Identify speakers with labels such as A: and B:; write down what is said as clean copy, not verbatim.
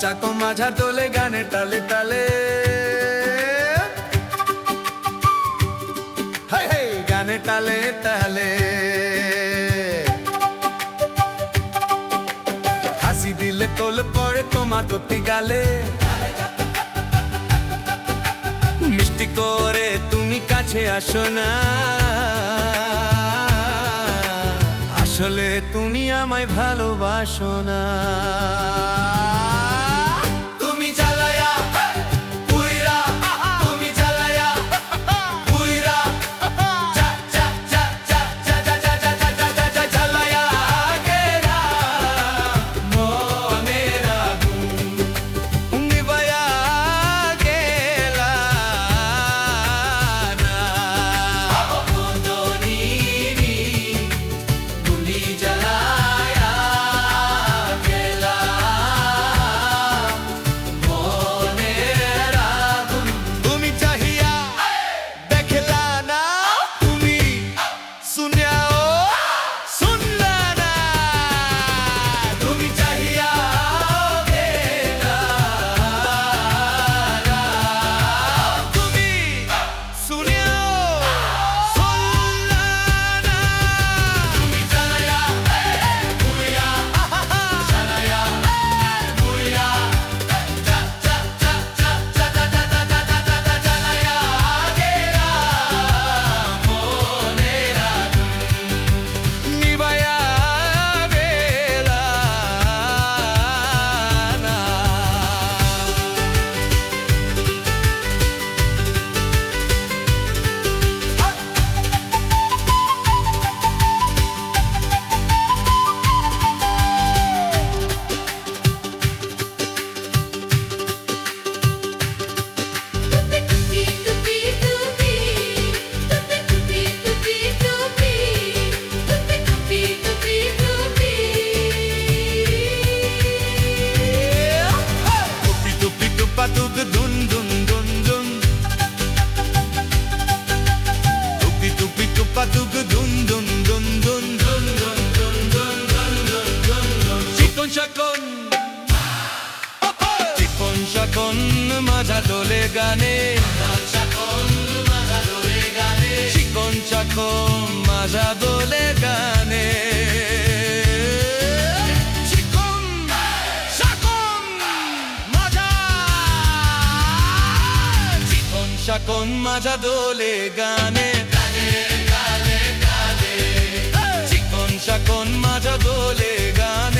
A: চাকন মাঝার দোলে গানে তালে তালে হাই হাই গানে তালে তালে হাসি দিলে তোল পড়ে তোমার দুটি গালে মিষ্টি করে তুমি কাছে আসো না আসলে তুমি আমায় ভালোবাসো না তুমি জ্বালায়া পুইরা তুমি জ্বালায়া পুইরা জা জা জা জা জা জা জা জা জা জা জা জ্বালায়া গেলা মনের আগুন নিভায়া গেলা না বদনিনি গুলি জ্বালায়া গেলা মনের আগুন তুমি চাহিয়া দেখলা না তুমি শুনিয়াও শুনলা না তুমি চাহিয়া গেলা না তুমি শুনিয়াও শুনলা না তুমি জ্বালায়া পুইরা জ্বালায়া পুইরা জা জা জা জা জা জা জা জা জা জা জা জা জ্বালায়া গেলা মনের আগুন নিভায়া গেলা না
B: Tupi tupi tupi tupi tupi tupi tupi tupi tupi
A: Tupi tupi tupa tuk dun dun dun dun Tupi tupi tupa tuk dun dun dun dun dun dun dun dun dun dun dun dun Chikon chakon Chikon chakon माझा डोले गाने chicken Chakan माझा डोले गाने chicken Chakan माझा chicken Chakan माझा डोले गाने चिकन चाकन माझा डोले गाने